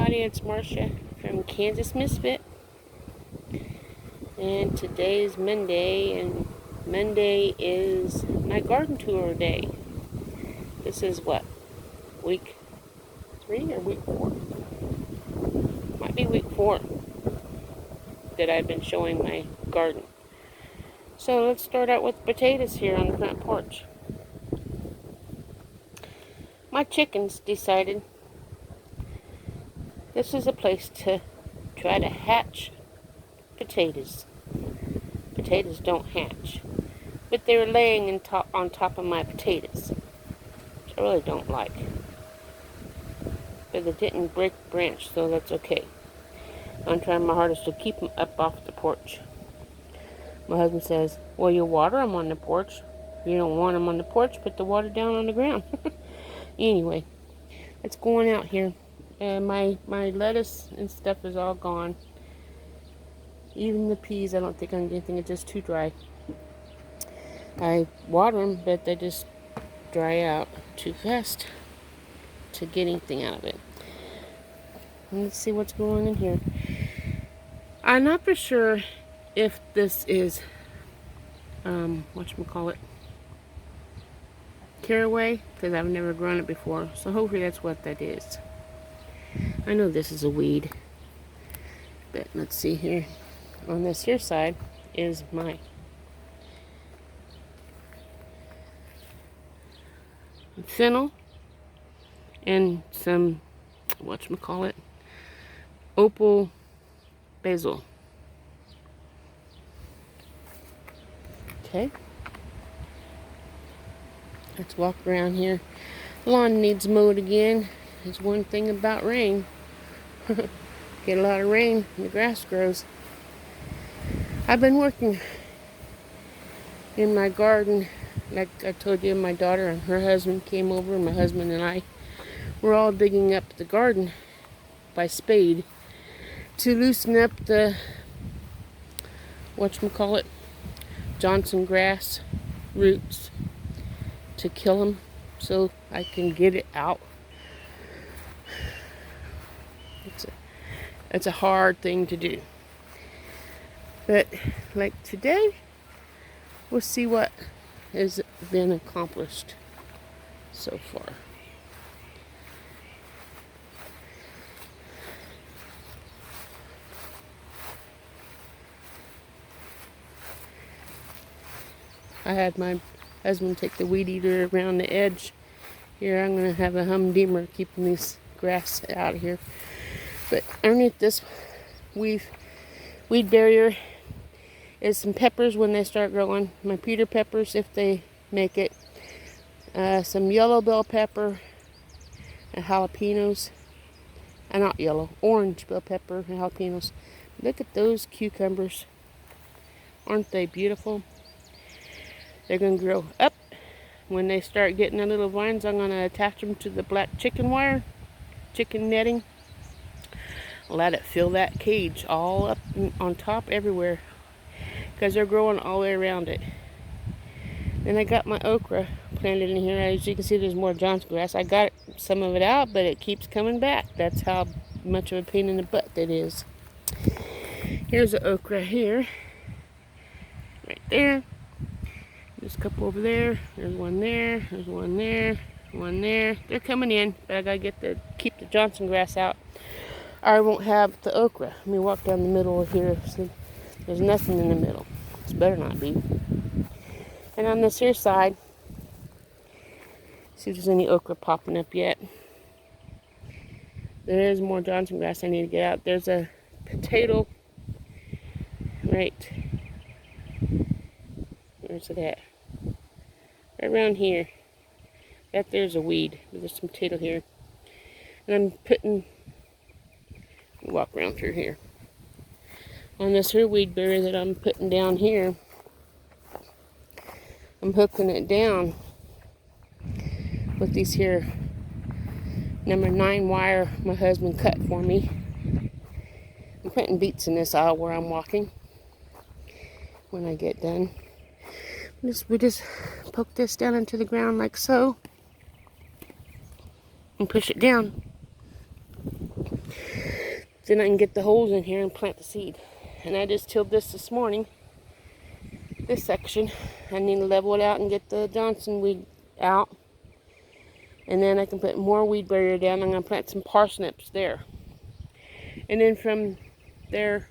everybody, it's Marcia from Kansas Misfit, and today is Monday, and Monday is my garden tour day. This is what, week 3 or week 4? Might be week 4 that I've been showing my garden. So let's start out with potatoes here on the front porch. My chickens decided this is a place to try to hatch potatoes. Potatoes don't hatch. But they were laying on top of my potatoes, which I really don't like. But they didn't break the branch, so that's okay. I'm trying my hardest to keep them up off the porch. My husband says, well, you water them on the porch. You don't want them on the porch, put the water down on the ground. Anyway, it's going out here. My lettuce and stuff is all gone. Even the peas, I don't think I'm getting anything. It's just too dry. I water them, but they just dry out too fast to get anything out of it. Let's see what's going on in here. I'm not for sure if this is, whatchamacallit, caraway, because I've never grown it before. So hopefully that's what that is. I know this is a weed, but let's see here. On this here side is my fennel and some, whatchamacallit, opal basil. Okay. Let's walk around here. Lawn needs mowed again. There's one thing about rain. Get a lot of rain and the grass grows. I've been working in my garden. Like I told you, my daughter and her husband came over, and my husband and I were all digging up the garden by spade to loosen up the, whatchamacallit, Johnson grass roots, to kill them so I can get it out. It's a hard thing to do. But like today, we'll see what has been accomplished so far. I had my husband take the weed eater around the edge. Here I'm going to have a humdinger keeping this grass out of here. But underneath this weed barrier is some peppers when they start growing. My Peter peppers, if they make it. Some yellow bell pepper and jalapenos. Not yellow, orange bell pepper and jalapenos. Look at those cucumbers. Aren't they beautiful? They're going to grow up. When they start getting the little vines, I'm going to attach them to the black chicken wire, chicken netting. Let it fill that cage all up on top everywhere, because they're growing all the way around it. Then I got my okra planted in here. As you can see, there's more Johnson grass. I got some of it out, but it keeps coming back. That's how much of a pain in the butt that is. Here's the okra here. Right there. There's a couple over there. There's one there. There's one there. One there. They're coming in, but I gotta keep the Johnson grass out. I won't have the okra. Let me walk down the middle of here. So there's nothing in the middle. This better not be. And on this here side, see if there's any okra popping up yet. There is more Johnson grass I need to get out. There's a potato right. Where's it at? Right around here. That there's a weed. There's some potato here. And I'm putting, walk around through here. On this here weed barrier that I'm putting down here, I'm hooking it down with these here number 9 wire my husband cut for me. I'm putting beets in this aisle where I'm walking when I get done. We just poke this down into the ground like so and push it down. Then I can get the holes in here and plant the seed. And I just tilled this morning. This section. I need to level it out and get the Johnson weed out. And then I can put more weed barrier down. I'm going to plant some parsnips there. And then from there,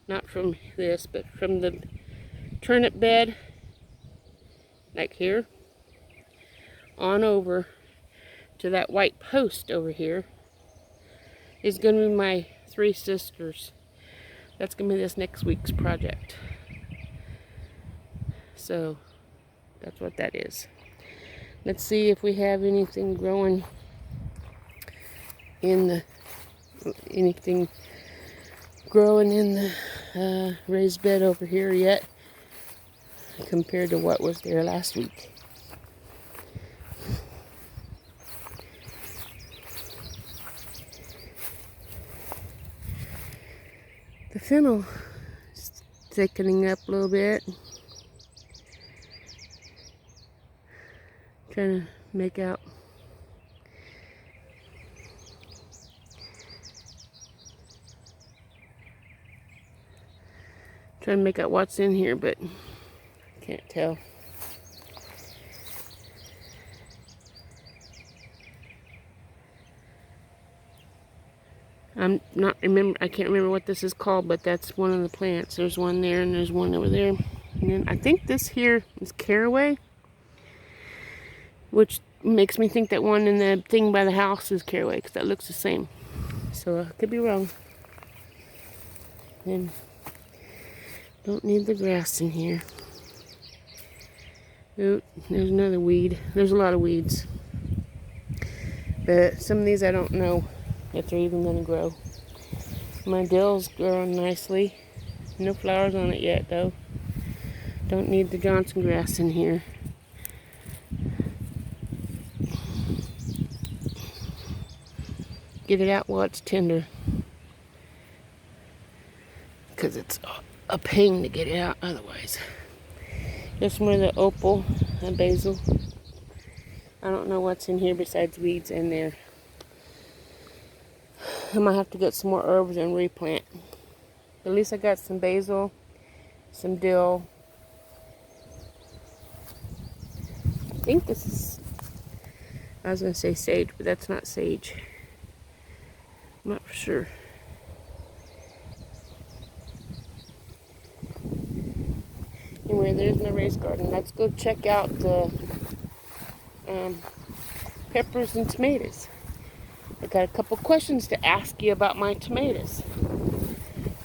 not from this, but from the turnip bed, like here, on over to that white post over here, is going to be my three sisters. That's going to be this next week's project. So, that's what that is. Let's see if we have anything growing in the raised bed over here yet compared to what was there last week. The fennel is thickening up a little bit. Trying to make out what's in here, but can't tell. I can't remember what this is called, but that's one of the plants. There's one there and there's one over there. And then I think this here is caraway, which makes me think that one in the thing by the house is caraway, because that looks the same. So I could be wrong. And don't need the grass in here. Oh, there's another weed. There's a lot of weeds. But some of these I don't know if they're even going to grow. My dill's growing nicely. No flowers on it yet, though. Don't need the Johnson grass in here. Get it out while it's tender, because it's a pain to get it out otherwise. There's more of the opal and basil. I don't know what's in here besides weeds in there. I might have to get some more herbs and replant. At least I got some basil, some dill. I think this is, I was going to say sage, but that's not sage. I'm not for sure. Anyway, there's my raised garden. Let's go check out the peppers and tomatoes. I got a couple questions to ask you about my tomatoes.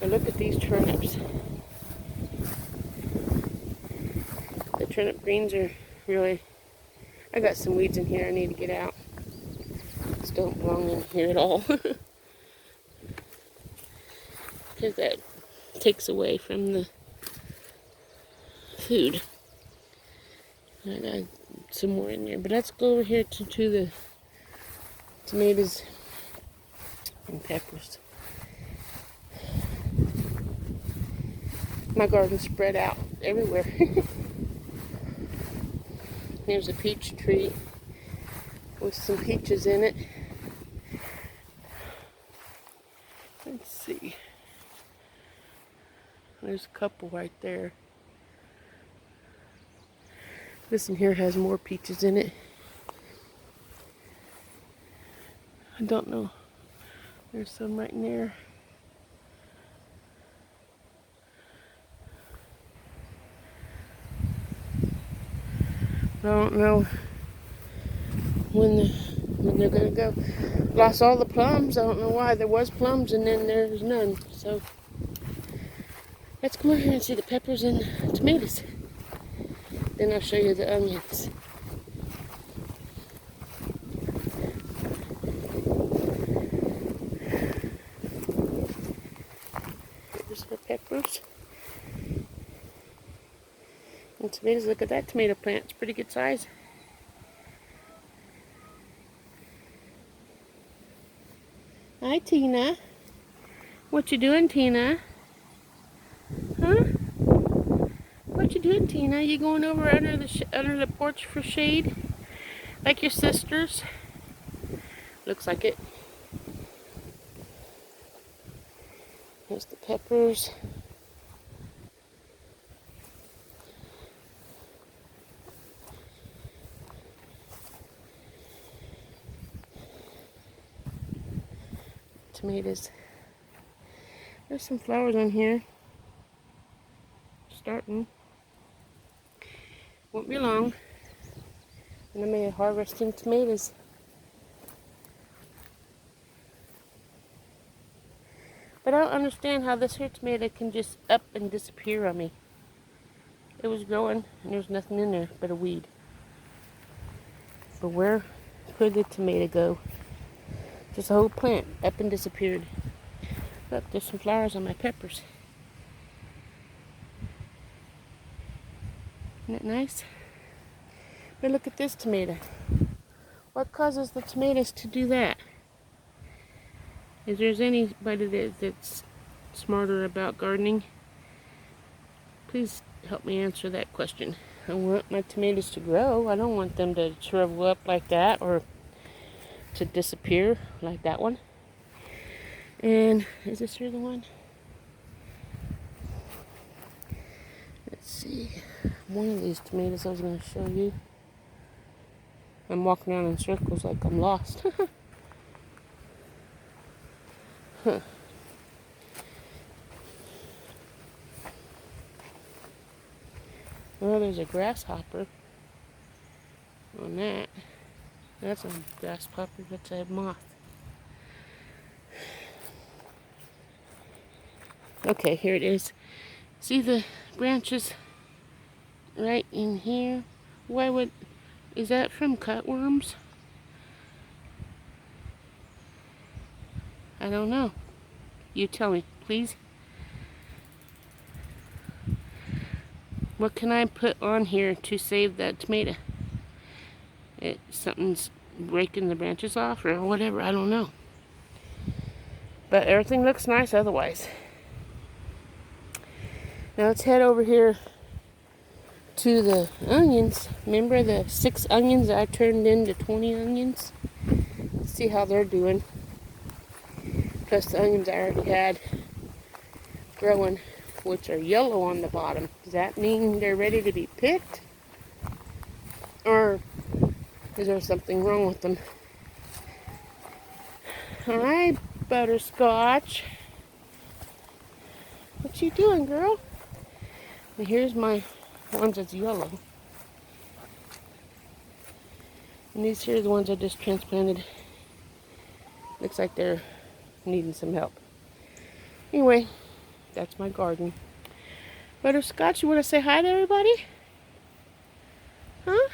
Now look at these turnips. The turnip greens are really, I got some weeds in here I need to get out. These don't belong in here at all. Because that takes away from the food. I got some more in there. But let's go over here to the tomatoes and peppers. My garden's spread out everywhere. Here's a peach tree with some peaches in it. Let's see. There's a couple right there. This one here has more peaches in it. I don't know. There's some right in there. I don't know when they're gonna go. Lost all the plums. I don't know why. There was plums and then there's none. So let's come over here and see the peppers and tomatoes. Then I'll show you the onions. Here's the peppers. And tomatoes, look at that tomato plant. It's pretty good size. Hi, Tina. What you doing, Tina? Huh? What you doing, Tina? You going over under the porch for shade, like your sisters? Looks like it. Here's the peppers. Tomatoes. There's some flowers on here. Starting. Won't be long. And I'm going to be harvesting tomatoes. But I don't understand how this here tomato can just up and disappear on me. It was growing and there's nothing in there but a weed. But where could the tomato go? Just a whole plant up and disappeared. Look, there's some flowers on my peppers. Isn't that nice? But look at this tomato. What causes the tomatoes to do that? If there's anybody that's smarter about gardening, please help me answer that question. I want my tomatoes to grow. I don't want them to shrivel up like that or to disappear like that one. And is this here the one? Let's see. One of these tomatoes I was going to show you. I'm walking around in circles like I'm lost. Huh. Well, there's a grasshopper on that. That's a grasshopper, that's a moth. Okay, here it is. See the branches right in here? Is that from cutworms? I don't know. You tell me, please. What can I put on here to save that tomato? Something's breaking the branches off or whatever, I don't know. But everything looks nice otherwise. Now let's head over here to the onions. Remember the 6 onions I turned into 20 onions? Let's see how they're doing. Plus the onions I already had growing, which are yellow on the bottom. Does that mean they're ready to be picked? Or is there something wrong with them? Hi, Butterscotch. What you doing, girl? And here's my ones that's yellow. And these here are the ones I just transplanted. Looks like they're needing some help. Anyway, that's my garden. Butterscotch, you want to say hi to everybody? Huh?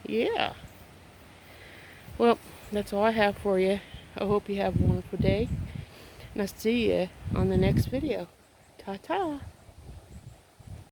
Yeah. Well, that's all I have for you. I hope you have a wonderful day. And I'll see you on the next video. Ta-ta.